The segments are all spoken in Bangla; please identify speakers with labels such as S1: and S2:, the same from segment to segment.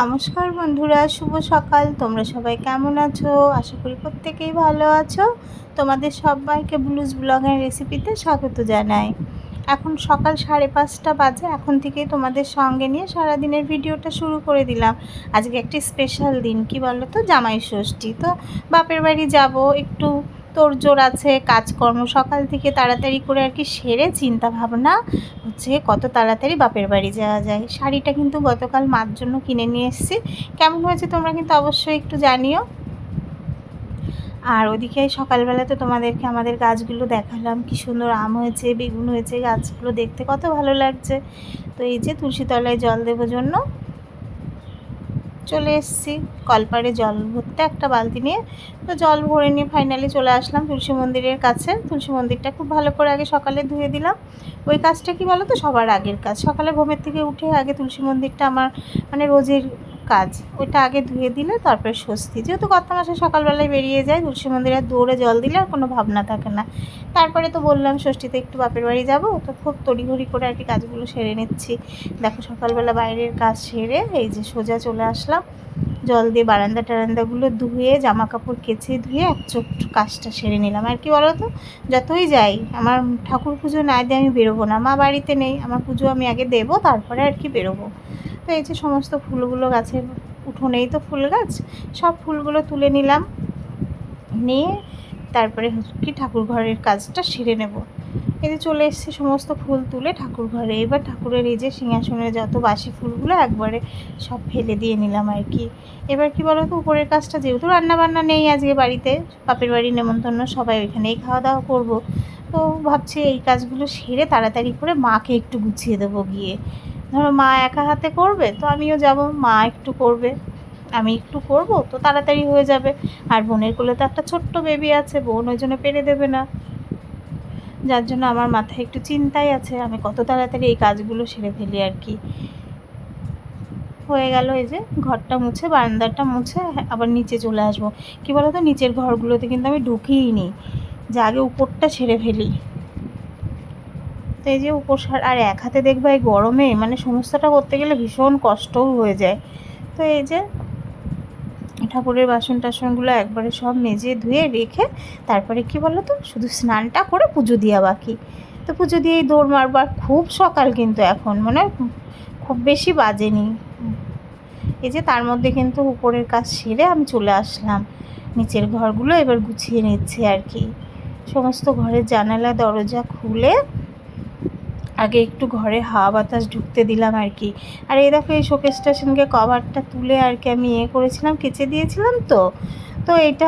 S1: নমস্কার বন্ধুরা, শুভ সকাল। তোমরা সবাই কেমন আছো? আশা করি প্রত্যেকেই ভালো আছো। তোমাদের সবাইকে ব্লুজ ব্লগের রেসিপিতে স্বাগত জানাই। এখন সকাল 5:30 বাজে। এখন থেকেই তোমাদের সঙ্গে নিয়ে সারাদিনের ভিডিওটা শুরু করে দিলাম। আজকে একটি স্পেশাল দিন, কি বলো তো, জামাই ষষ্ঠী। তো বাপের বাড়ি যাব, একটু তোড়জোড় আছে, কাজকর্ম সকাল থেকে তাড়াতাড়ি করে আর কি সেরে চিন্তা ভাবনা হচ্ছে কত তাড়াতাড়ি বাপের বাড়ি যাওয়া যায়। শাড়িটা কিন্তু গতকাল মার জন্য কিনে নিয়ে এসেছি। কেমন হয়েছে তোমরা কিন্তু অবশ্যই একটু জানিও। আর ওদিকে সকালবেলা তো তোমাদেরকে আমাদের গাছগুলো দেখালাম, কি সুন্দর আম হয়েছে, বেগুন হয়েছে, গাছগুলো দেখতে কত ভালো লাগছে। তো এই যে তুলসী তলায় জল দেওয়ার জন্য চলে এসেছি, কলপাড়ে জল ভরতে একটা বালতি নিয়ে। তো জল ভরে নিয়ে ফাইনালি চলে আসলাম তুলসী মন্দিরের কাছে। তুলসী মন্দিরটা খুব ভালো করে আগে সকালে ধুয়ে দিলাম। ওই কাজটা কি বলো তো, সবার আগের কাজ। সকালে ঘুমের থেকে উঠে আগে তুলসী মন্দিরটা আমার মানে রোজের কাজ, ওইটা আগে ধুয়ে দিলে তারপরে স্বস্তি। যেহেতু কত মাসে সকালবেলায় বেরিয়ে যায়, তুলসী মন্দিরে দৌড়ে জল দিলে আর কোনো ভাবনা থাকে না। তারপরে তো বললাম ষষ্ঠীতে একটু বাপের বাড়ি যাবো, তো খুব তড়িঘড়ি করে আর কি কাজগুলো সেরে নিচ্ছি। দেখো সকালবেলা বাইরের কাজ সেরে এই যে সোজা চলে আসলাম, জল দিয়ে বারান্দা টারান্দাগুলো ধুয়ে, জামা কাপড় কেচে ধুয়ে একচোট কাজটা সেরে নিলাম। আর কি বলো তো, যতই যাই আমার ঠাকুর পুজো না দিয়ে আমি বেরোবো না। মা বাড়িতে নেই, আমার পুজো আমি আগে দেবো, তারপরে আর কি বেরোবো। তো এই যে সমস্ত ফুলগুলো, গাছের উঠোনেই তো ফুল গাছ, সব ফুলগুলো তুলে নিলাম, নিয়ে তারপরে কি ঠাকুর ঘরের কাজটা সেরে নেব। এই যে চলে এসেছি সমস্ত ফুল তুলে ঠাকুর ঘরে। এবার ঠাকুরের এই যে সিংহাসনের যত বাসি ফুলগুলো একবারে সব ফেলে দিয়ে নিলাম আর কি। এবার কি বলো তো, উপরের কাজটা, যেহেতু রান্নাবান্না নেই আজকে বাড়িতে, বাপের বাড়ি নেমন্তন্ন, সবাই ওইখানেই খাওয়া দাওয়া করবো। তো ভাবছি এই কাজগুলো সেরে তাড়াতাড়ি করে মাকে একটু গুছিয়ে দেবো গিয়ে। ধরো মা একা হাতে করবে, তো আমিও যাব, মা একটু করবে, আমি একটু করব, তো তাড়াতাড়ি হয়ে যাবে। আর বোনের কোলে তো একটা ছোট্ট বেবি আছে, বোন ওই জন্য পেরে দেবে না, যার জন্য আমার মাথায় একটু চিন্তাই আছে আমি কত তাড়াতাড়ি এই কাজগুলো সেরে ফেলি আর কি। হয়ে গেল, এই যে ঘরটা মুছে, বারান্দাটা মুছে আবার নিচে চলে আসবো। কি বলো তো, নিচের ঘরগুলোতে কিন্তু আমি ঢুকিই নি, যে আগে উপরটা ছেড়ে ফেলি। তো এই যে উপর আর এক হাতে দেখবে এই গরমে মানে সমস্তটা করতে গেলে ভীষণ কষ্টও হয়ে যায়। তো এই যে ঠাকুরের বাসন টাসনগুলো একবারে সব মেজে ধুয়ে রেখে তারপরে কি বলো তো, শুধু স্নানটা করে পুজো দেওয়া বাকি। তো পুজো দিয়েই দৌড় মারবার। খুব সকাল কিন্তু এখন, মানে খুব বেশি বাজেনি। এই যে তার মধ্যে কিন্তু উপরের কাজ সেরে আমি চলে আসলাম, নিচের ঘরগুলো এবার গুছিয়ে নিচ্ছে আর কি। সমস্ত ঘরের জানালা দরজা খুলে আগে একটু ঘরে হাওয়া বাতাস ঢুকতে দিলাম আর কি। আর এই দেখো এই শোকেস স্টেশনকে কভারটা তুলে আর কি আমি করেছিলাম, কেচে দিয়েছিলাম। তো তো এটা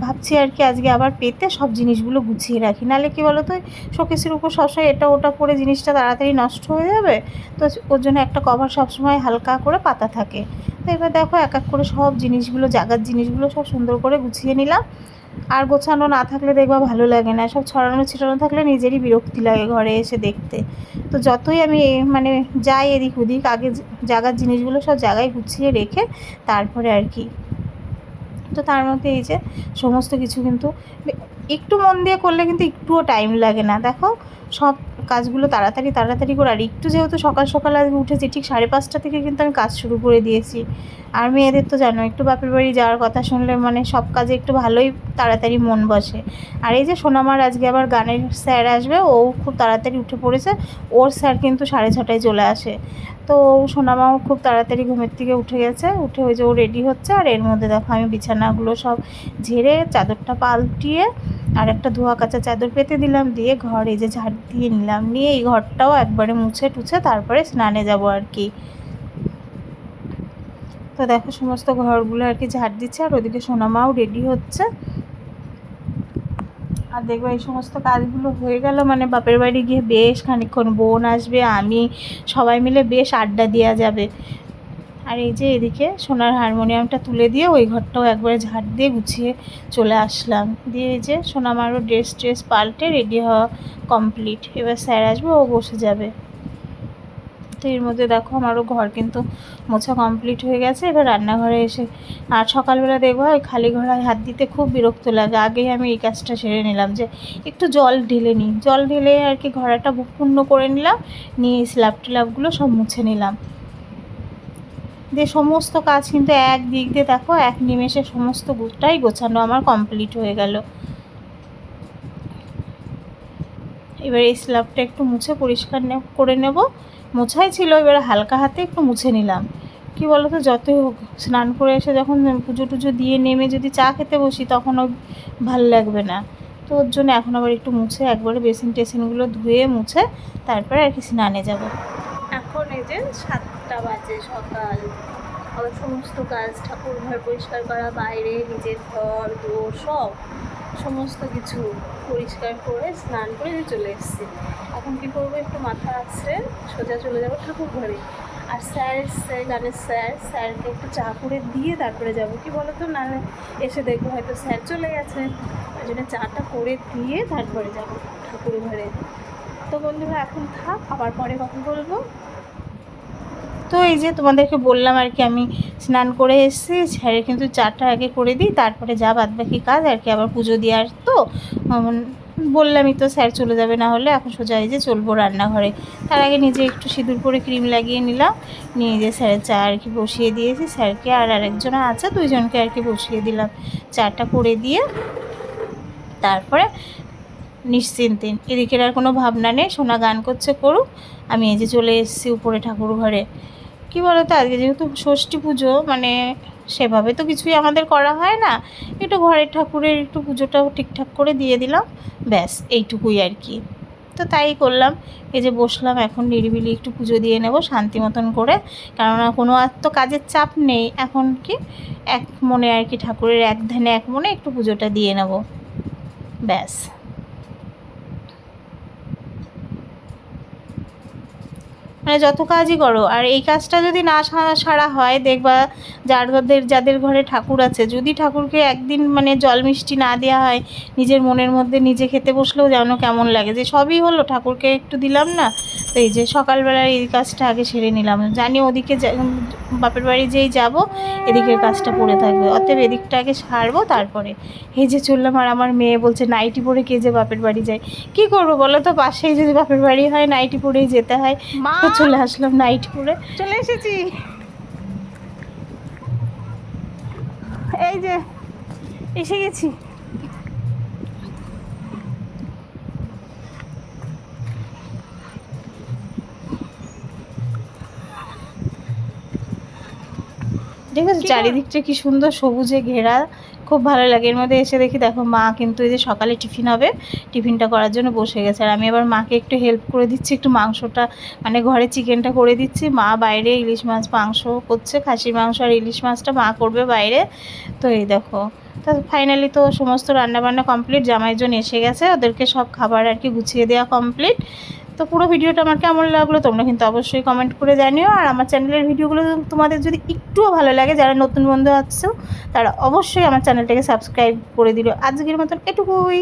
S1: ভাবছি আর কি আজকে আবার পেতে সব জিনিসগুলো গুছিয়ে রাখি, নাহলে কি বলো তো, শোকেসের উপর সবসময় এটা ওটা পরে জিনিসটা তাড়াতাড়ি নষ্ট হয়ে যাবে। তো ওর জন্য একটা কভার সবসময় হালকা করে পাতা থাকে। তো এবার দেখো এক এক করে সব জিনিসগুলো, জাগার জিনিসগুলো সব সুন্দর করে গুছিয়ে নিলাম। আর গোছানো না থাকলে দেখবা ভালো লাগে না, সব ছড়ানো ছিটানো থাকলে নিজেরই বিরক্তি লাগে ঘরে এসে দেখতে। তো যতই আমি মানে যাই এদিক ওদিক, আগে জাগার জিনিসগুলো সব জায়গায় গুছিয়ে রেখে তারপরে আর কি। তো তার মধ্যে এই যে সমস্ত কিছু কিন্তু একটু মন দিয়ে করলে কিন্তু একটুও টাইম লাগে না। দেখো সব কাজগুলো তাড়াতাড়ি তাড়াতাড়ি করে, আর একটু যেহেতু সকাল সকাল আজকে উঠেছি, ঠিক 5:30 থেকে কিন্তু আমি কাজ শুরু করে দিয়েছি। আর মেয়েদের তো জানো, একটু বাপের বাড়ি যাওয়ার কথা শুনলে মানে সব কাজে একটু ভালোই তাড়াতাড়ি মন বসে। আর এই যে সোনামার আজকে আবার গানের স্যার আসবে, ও খুব তাড়াতাড়ি উঠে পড়েছে। ওর স্যার কিন্তু 6:30টায় চলে আসে। তো সোনামাও খুব তাড়াতাড়ি ঘুমের থেকে উঠে গেছে, উঠে ওই যে ও রেডি হচ্ছে। আর এর মধ্যে দেখো আমি বিছানাগুলো সব ঝেড়ে চাদরটা পাল্টিয়ে আর একটা ধোয়া কাচা চাদর পেতে দিলাম, দিয়ে ঘর এই যে ঝাড় দিয়ে নিলাম, নিয়ে এই ঘরটাও একবারে মুছে টুছে তারপরে স্নানে যাব আর কি। তো দেখো সমস্ত ঘরগুলো আর কি ঝাড় দিচ্ছে, আর ওদিকে সোনামাও রেডি হচ্ছে। আর দেখবো এই সমস্ত কাজগুলো হয়ে গেল মানে বাপের বাড়ি গিয়ে বেশ খানিকক্ষণ বোন আসবে, আমি, সবাই মিলে বেশ আড্ডা দেওয়া যাবে। আর এই যে এদিকে সোনার হারমোনিয়ামটা তুলে দিয়ে ওই ঘরটাও একবারে ঝাড় দিয়ে গুছিয়ে চলে আসলাম। দিয়ে এই যে সোনামারও ড্রেস পাল্টে রেডি হওয়া কমপ্লিট। এবার স্যার আসবে, ও বসে যাবে। তো এর মধ্যে দেখো আমারও ঘর কিন্তু মোছা কমপ্লিট হয়ে গেছে। এবার রান্নাঘরে এসে, আর সকালবেলা দেখবো ওই খালি ঘোড়ায় হাত দিতে খুব বিরক্ত লাগে। আগেই আমি এই কাজটা সেরে নিলাম, যে একটু জল ঢেলে নিই, জল ঢেলে আর কি ঘোড়াটা পূর্ণ করে নিলাম, নিয়ে স্ল্যাব টিলাবগুলো সব মুছে নিলাম। দিয়ে সমস্ত কাজ কিন্তু এক দিক দিয়ে দেখো এক নিমেষে সমস্ত গোটাই গোছানো আমার কমপ্লিট হয়ে গেল। এবার এই স্ল্যাবটা একটু মুছে পরিষ্কার করে নেব। মোছাই ছিল, এবার হালকা হাতে একটু মুছে নিলাম। কি বলো তো, যতই হোক স্নান করে এসে যখন পুজো টুজো দিয়ে নেমে যদি চা খেতে বসি তখন ভাল লাগবে না। তো ওর জন্য এখন আবার একটু মুছে একবারে বেসিন টেসিনগুলো ধুয়ে মুছে তারপরে আর কি স্নানে যাব। এখন এই যে 7টা বাজে সকাল, আবার সমস্ত কাজ ঠাকুর ঘর পরিষ্কার করা, বাইরে নিজের ঘর দোর সমস্ত কিছু পরিষ্কার করে স্নান করে চলে এসেছি। এখন কী করবো, একটু মাথা আসছে সোজা চলে যাবো ঠাকুর ঘরে। আর গানের স্যারকে একটু চা করে দিয়ে তারপরে যাব। কি বলো তো, না এসে দেখবো হয়তো স্যার চলে গেছে, ওই জন্য চাটা করে দিয়ে তারপরে যাব ঠাকুর ঘরে। তো বন্ধুরা এখন থাক, আবার পরে কথা বলবো। তো এই যে তোমাদেরকে বললাম আর কি, আমি স্নান করে এসেছি, স্যারের কিন্তু চাটা আগে করে দিই, তারপরে যা বাদবাকি কাজ আর কি। আবার পুজো দেওয়ার তো বললামই তো, স্যার চলে যাবে না হলে এখন সোজা এই যে চলবো রান্নাঘরে। তার আগে নিজে একটু সিঁদুর করে ক্রিম লাগিয়ে নিলাম, নিয়ে যে স্যারের চা আর কি বসিয়ে দিয়েছি। স্যারকে আর আরেকজন আছে, দুইজনকে আর কি বসিয়ে দিলাম। চাটা করে দিয়ে তারপরে নিশ্চিন্তে, এদিকের আর কোনো ভাবনা নেই, সোনা গান করছে করুক, আমি এই যে চলে এসেছি উপরে ঠাকুর ঘরে। কী বলো তো, আজকে যেহেতু ষষ্ঠী পুজো, মানে সেভাবে তো কিছুই আমাদের করা হয় না, একটু ঘরের ঠাকুরের একটু পুজোটাও ঠিকঠাক করে দিয়ে দিলাম, ব্যাস এইটুকুই আর কি। তো তাই করলাম, এই যে বসলাম, এখন নিরিবিলি একটু পুজো দিয়ে নেব শান্তি মতন করে, কেননা কোনো আর তো কাজের চাপ নেই এখন। কি এক মনে আর কি, ঠাকুরের এক ধ্যানে এক মনে একটু পুজোটা দিয়ে নেব, ব্যাস। মানে যত কাজই করো, আর এই কাজটা যদি না সারা হয়, দেখবা যাদের ঘরে ঠাকুর আছে, যদি ঠাকুরকে একদিন মানে জল মিষ্টি না দেওয়া হয়, নিজের মনের মধ্যে নিজে খেতে বসলেও যেন কেমন লাগে, যে সবই হলো ঠাকুরকে একটু দিলাম না। তো এই যে সকালবেলার এই কাজটা আগে সেরে নিলাম, জানি ওদিকে বাপের বাড়ি যেই যাব এদিকের কাজটা পড়ে থাকবে, অতএব এদিকটা আগে সারবো তারপরে। এই যে চললাম, আর আমার মেয়ে বলছে নাইটি পরে কে যে বাপের বাড়ি যায়। কি করবো বলো তো, পাশেই যদি বাপের বাড়ি হয় নাইটি পরেই যেতে হয়। তো চলে আসলাম নাইটি পরে, চলে এসেছি। এই যে এসে গেছি। ঠিক আছে, চারিদিকটা কি সুন্দর সবুজে ঘেরা, খুব ভালো লাগে। এর মধ্যে এসে দেখি দেখো মা কিন্তু এই যে সকালে টিফিন হবে, টিফিনটা করার জন্য বসে গেছে, আর আমি আবার মাকে একটু হেল্প করে দিচ্ছি, একটু মাংসটা মানে ঘরে চিকেনটা করে দিচ্ছি। মা বাইরে ইলিশ মাছ মাংস করছে, খাসির মাংস আর ইলিশ মাছটা মা করবে বাইরে। তো এই দেখো, তো ফাইনালি তো সমস্ত রান্নাবান্না কমপ্লিট, জামাইজন এসে গেছে, ওদেরকে সব খাবার আর কি গুছিয়ে দেওয়া কমপ্লিট। তো পুরো ভিডিওটা আমার কেমন লাগলো তোমরা কিন্তু অবশ্যই কমেন্ট করে জানিও। আর আমার চ্যানেলের ভিডিওগুলো তোমাদের যদি একটুও ভালো লাগে, যারা নতুন বন্ধু আছো তারা অবশ্যই আমার চ্যানেলটাকে সাবস্ক্রাইব করে দিও। আজকের মতন এটুকুই।